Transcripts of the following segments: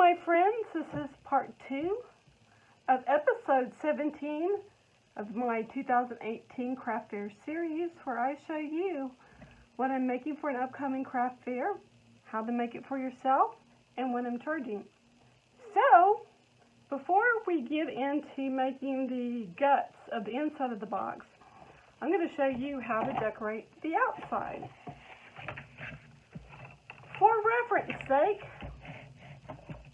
my friends, this is part 2 of episode 17 of my 2018 craft fair series, where I show you what I'm making for an upcoming craft fair, how to make it for yourself, and what I'm charging. So, before we get into making the guts of the inside of the box, I'm going to show you how to decorate the outside. For reference sake,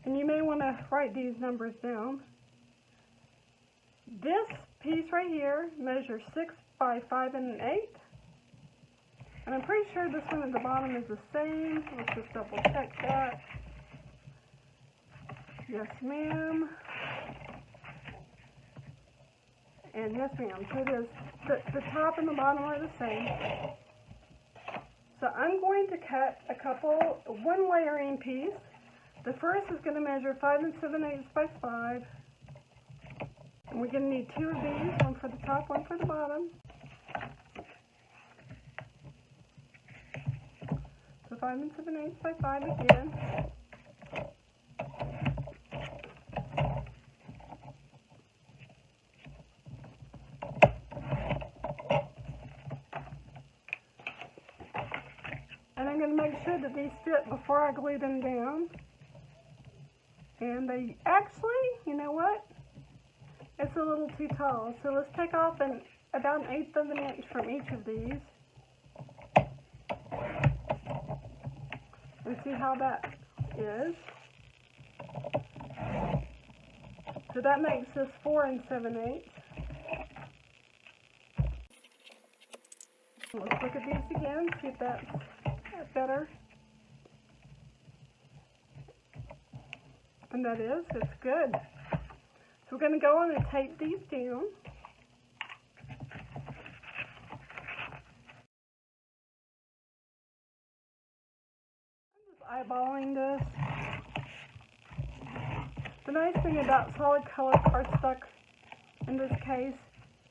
and you may want to write these numbers down, this piece right here measures 6 by 5 and 1/8. And I'm pretty sure this one at the bottom is the same. Let's just double check that. Yes, ma'am. And yes, ma'am. So it is. The top and the bottom are the same. So I'm going to cut one layering piece. The first is going to measure 5 7/8 by 5. And we're going to need 2 of these, one for the top, one for the bottom. So 5 7/8 by 5 again. And I'm going to make sure that these fit before I glue them down. And they actually, you know what? It's a little too tall. So let's take off about 1/8 of an inch from each of these. And see how that is. So that makes this 4 7/8. Let's look at these again, see if that's better. And that is, it's good. So we're going to go on and tape these down. I'm just eyeballing this. The nice thing about solid color cardstock in this case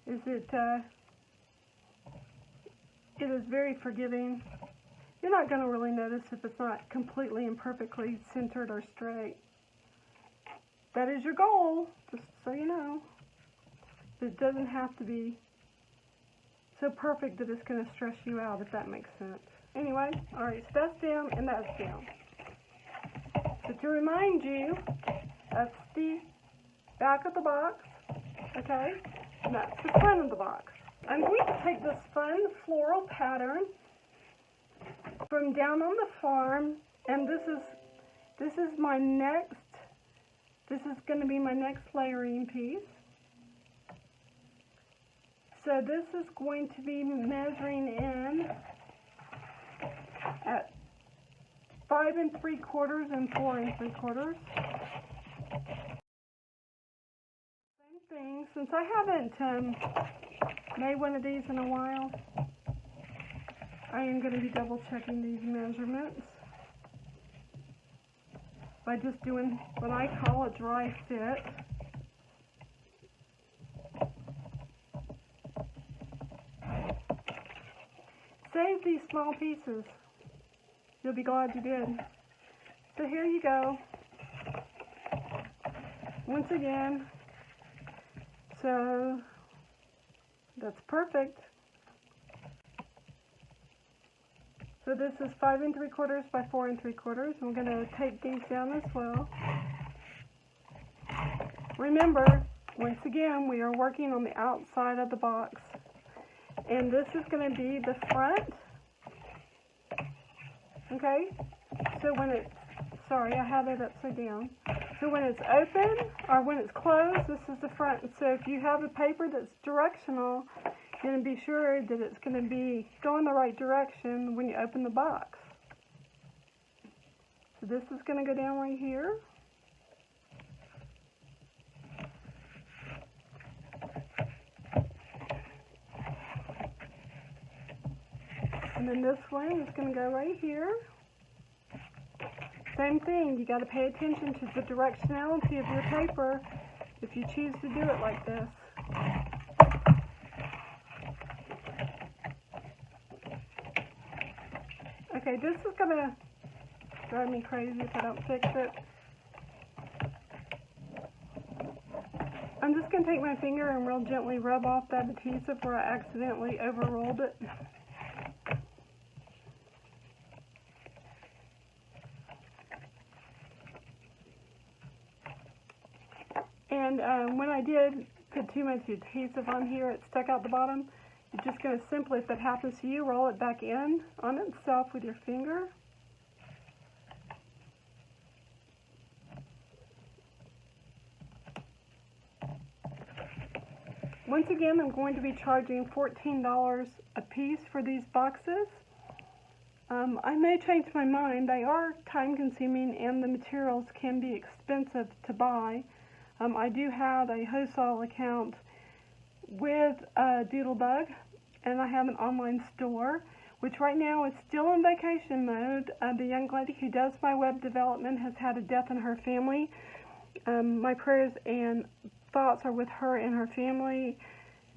is that it is very forgiving. You're not going to really notice if it's not completely and perfectly centered or straight. That is your goal, just so you know. It doesn't have to be so perfect that it's going to stress you out, if that makes sense. Anyway, alright, so that's down and that's down. So to remind you, that's the back of the box, okay? And that's the front of the box. I'm going to take this fun floral pattern from down on the farm, and this is my next. This is going to be my next layering piece. So this is going to be measuring in at 5 3/4 and 4 3/4. Same thing. Since I haven't made one of these in a while, I am going to be double checking these measurements by just doing what I call a dry fit. Save these small pieces. You'll be glad you did. So here you go. Once again. So that's perfect. So this is 5 3/4 by 4 3/4. I'm going to tape these down as well. Remember, once again, we are working on the outside of the box. And this is going to be the front. Okay? So when it's, sorry, I have it upside down. So when it's open, or when it's closed, this is the front. So if you have a paper that's directional, you're going to be sure that it's going to be going the right direction when you open the box. So this is going to go down right here. And then this one is going to go right here. Same thing, you got to pay attention to the directionality of your paper if you choose to do it like this. Okay, this is going to drive me crazy if I don't fix it. I'm just going to take my finger and real gently rub off that adhesive where I accidentally overrolled it. And when I did put too much adhesive on here, it stuck out the bottom. You're just going to simply, if that happens to you, roll it back in on itself with your finger. Once again, I'm going to be charging $14 a piece for these boxes. I may change my mind. They are time-consuming and the materials can be expensive to buy. I do have a wholesale account with Doodlebug, and I have an online store, which right now is still in vacation mode. The young lady who does my web development has had a death in her family. My prayers and thoughts are with her and her family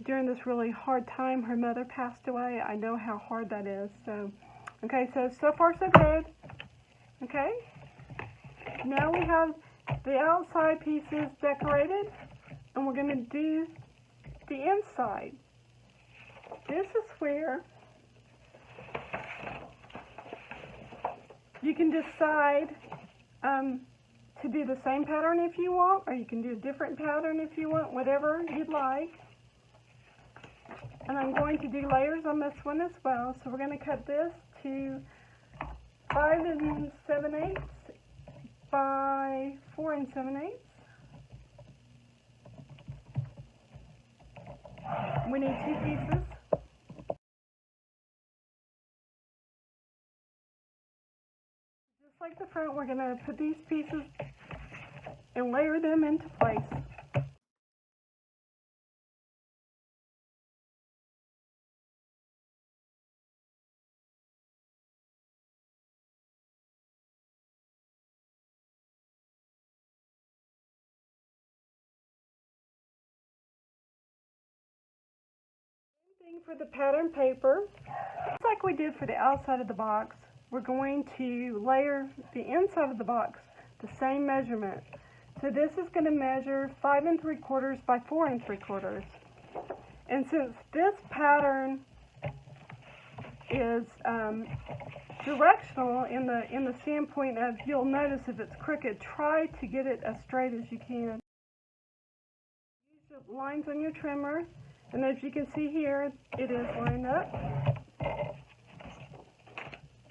during this really hard time. Her mother passed away. I know how hard that is. So far so good. Okay, now we have the outside pieces decorated, and we're going to do the inside. This is where you can decide to do the same pattern if you want, or you can do a different pattern if you want, whatever you'd like. And I'm going to do layers on this one as well. So we're going to cut this to 5 7/8 by 4 7/8. We need 2 pieces. Just like the front, we're going to put these pieces and layer them into place. For the pattern paper, just like we did for the outside of the box, we're going to layer the inside of the box the same measurement. So this is going to measure 5 3/4 by 4 3/4. And since this pattern is directional in the standpoint of, you'll notice if it's crooked, try to get it as straight as you can. Use the lines on your trimmer. And as you can see here, it is lined up.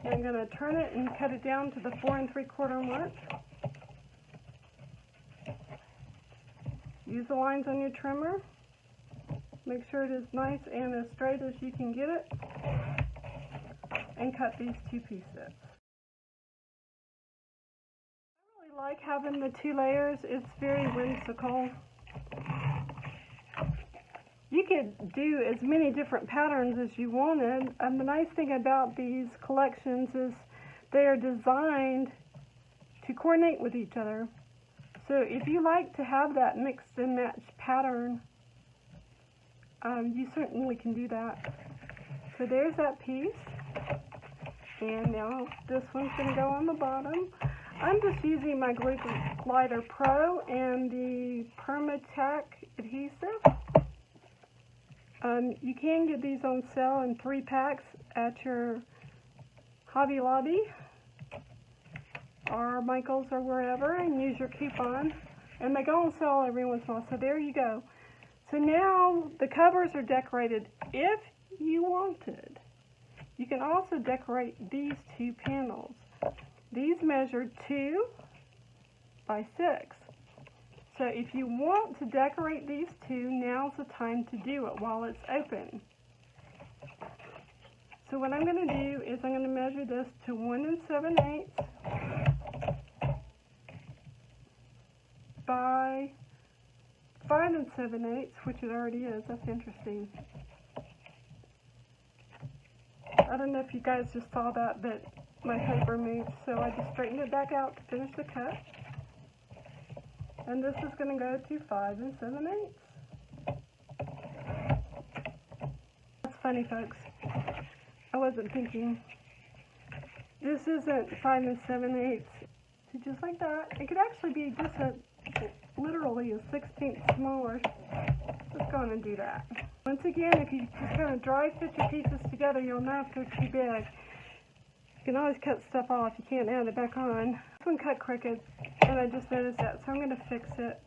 And I'm going to turn it and cut it down to the 4 3/4 mark. Use the lines on your trimmer. Make sure it is nice and as straight as you can get it. And cut these 2 pieces. I really like having the 2 layers. It's very whimsical. You could do as many different patterns as you wanted. And the nice thing about these collections is they are designed to coordinate with each other. So if you like to have that mixed and matched pattern, you certainly can do that. So there's that piece. And now this one's going to go on the bottom. I'm just using my Glue Glider Pro and the Perma-Tack adhesive. You can get these on sale in 3 packs at your Hobby Lobby or Michael's or wherever, and use your coupon. And they go on sale every once in a while. So there you go. So now the covers are decorated if you wanted. You can also decorate these 2 panels. These measure 2 by 6. So if you want to decorate these 2, now's the time to do it while it's open. So what I'm going to do is I'm going to measure this to 1 7/8 by 5 7/8, which it already is. That's interesting. I don't know if you guys just saw that, but my paper moved, so I just straightened it back out to finish the cut. And this is going to go to 5 7/8. That's funny, folks. I wasn't thinking. This isn't 5 7/8. So just like that. It could actually be just literally a 1/16 smaller. Let's go on and do that. Once again, if you just kind of dry fit your pieces together, you'll know if they're too big. You can always cut stuff off. You can't add it back on. This one cut crooked, and I just noticed that, so I'm going to fix it.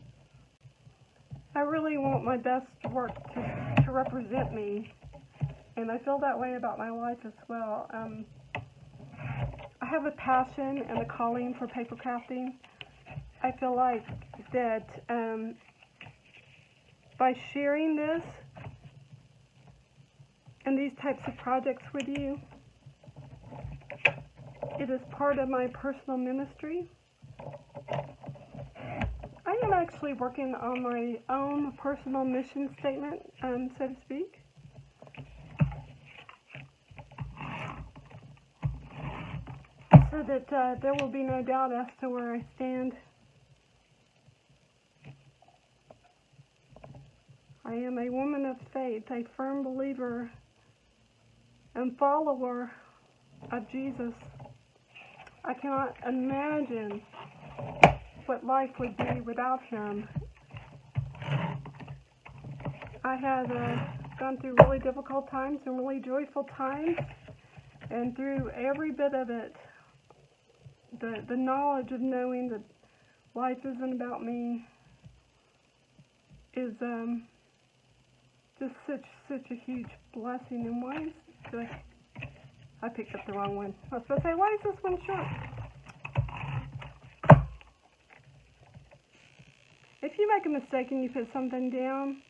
I really want my best work to represent me, and I feel that way about my life as well. I have a passion and a calling for paper crafting. I feel like that by sharing this and these types of projects with you, it is part of my personal ministry. I am actually working on my own personal mission statement, so to speak. So that there will be no doubt as to where I stand. I am a woman of faith, a firm believer and follower of Jesus. I cannot imagine what life would be without him. I have gone through really difficult times and really joyful times, and through every bit of it, the knowledge of knowing that life isn't about me is just such a huge blessing. And why is I picked up the wrong one. I was supposed to say, why is this one short? If you make a mistake and you put something down,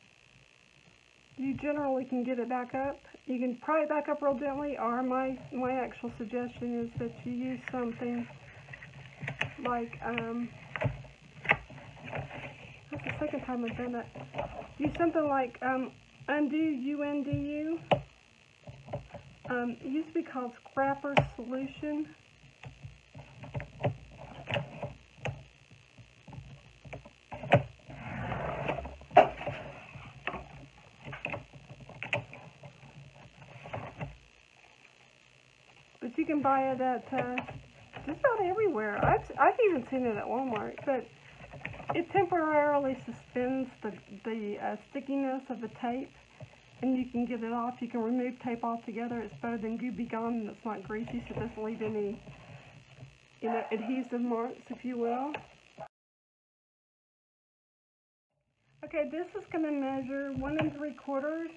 you generally can get it back up. You can pry it back up real gently, or my actual suggestion is that you use something like, that's the second time I've done that. Use something like Undo, U-N-D-U. It used to be called Scrapper Solution. But you can buy it at just about everywhere. I've even seen it at Walmart, but it temporarily suspends the stickiness of the tape, and you can get it off. You can remove tape altogether. It's better than Goo Be Gone, and it's not greasy, so it doesn't leave any, adhesive marks, if you will. Okay, this is going to measure 1 3/4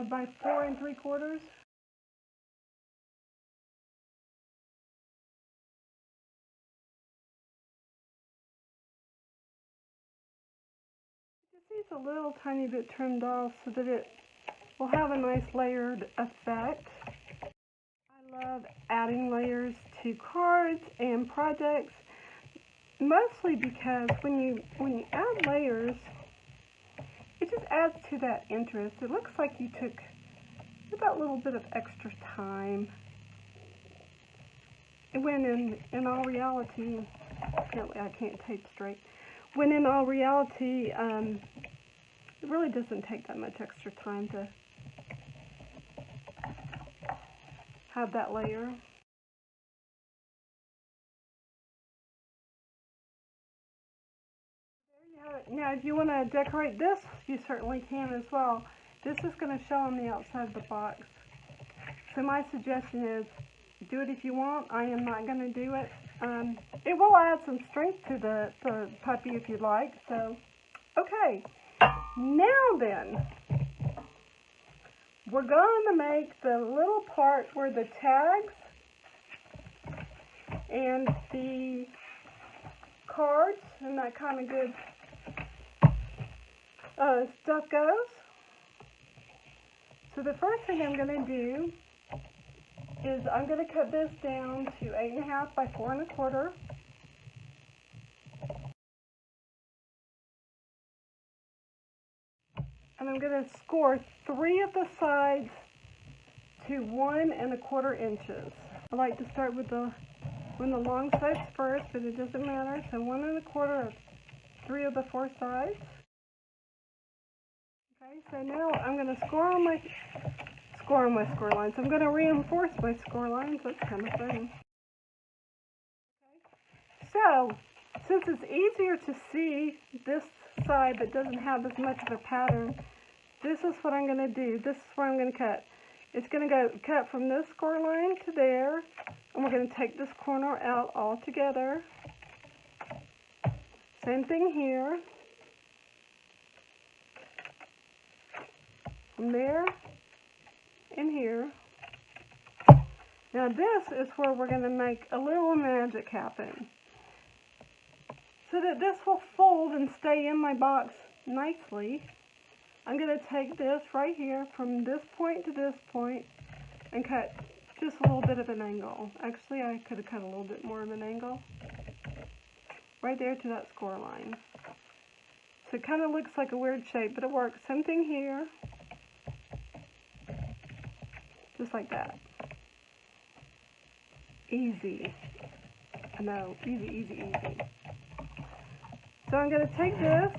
by 4 3/4. It just needs a little tiny bit trimmed off so that it will have a nice layered effect. I love adding layers to cards and projects, mostly because when you add layers, it just adds to that interest. It looks like you took that little bit of extra time, when in all reality, apparently I can't tape straight, when in all reality, it really doesn't take that much extra time to have that layer. There you have it. Now, if you want to decorate this, you certainly can as well. This is going to show on the outside of the box. So my suggestion is, do it if you want. I am not going to do it. It will add some strength to the puppy if you'd like. So, okay. Now then, we're going to make the little part where the tags and the cards and that kind of good stuff goes. So the first thing I'm going to do is I'm going to cut this down to 8.5 by 4 1/4. And I'm going to score 3 of the sides to 1 1/4 inches. I like to start with the long sides first, but it doesn't matter. So 1 1/4 of 3 of the 4 sides. Okay, so now I'm going to score on my score lines. I'm going to reinforce my score lines. That's kind of funny. So, since it's easier to see this side that doesn't have as much of a pattern, this is what I'm going to do. This is where I'm going to cut. It's going to go cut from this score line to there, and we're going to take this corner out all together. Same thing here. From there and here. Now this is where we're going to make a little magic happen. So that this will fold and stay in my box nicely, I'm going to take this right here from this point to this point and cut just a little bit of an angle. Actually, I could have cut a little bit more of an angle. Right there to that score line. So it kind of looks like a weird shape, but it works. Same thing here. Just like that. Easy. No, easy, easy, easy. So I'm going to take this,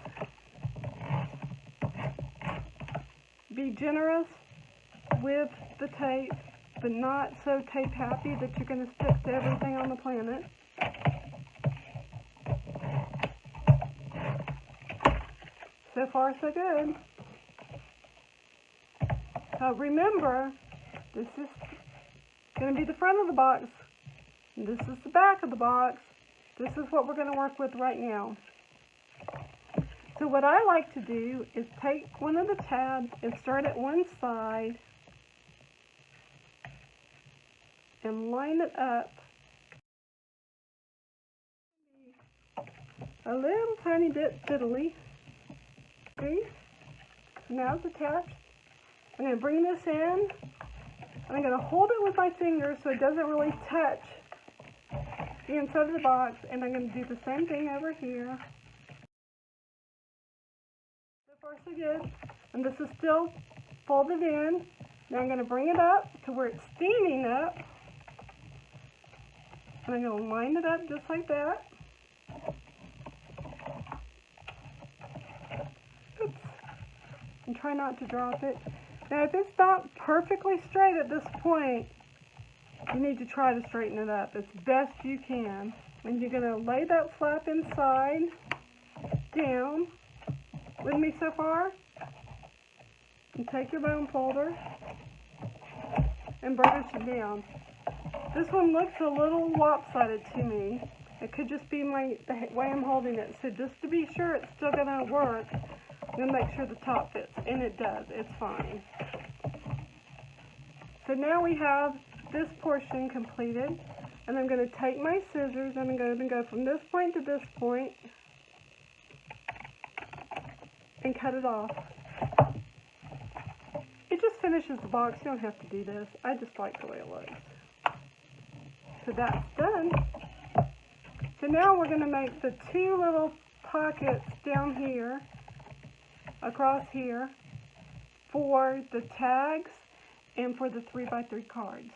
be generous with the tape, but not so tape happy that you're going to stick to everything on the planet. So far, so good. So remember, this is going to be the front of the box. This is the back of the box. This is what we're going to work with right now. So what I like to do is take one of the tabs and start at one side and line it up a little tiny bit fiddly. See? So now it's attached. I'm going to bring this in, and I'm going to hold it with my fingers so it doesn't really touch the inside of the box, and I'm going to do the same thing over here. So far so good. And this is still folded in. Now I'm going to bring it up to where it's steaming up, and I'm going to line it up just like that. Oops. And try not to drop it. Now if it's not perfectly straight at this point, you need to try to straighten it up as best you can. And you're going to lay that flap inside, down, with me so far, and take your bone folder and burnish it down. This one looks a little lopsided to me. It could just be the way I'm holding it. So just to be sure it's still going to work, I'm going to make sure the top fits. And it does. It's fine. So now we have this portion completed. And I'm going to take my scissors and I'm going to go from this point to this point and cut it off. It just finishes the box. You don't have to do this. I just like the way it looks. So that's done. So now we're going to make the two little pockets down here, across here, for the tags and for the 3x3 cards.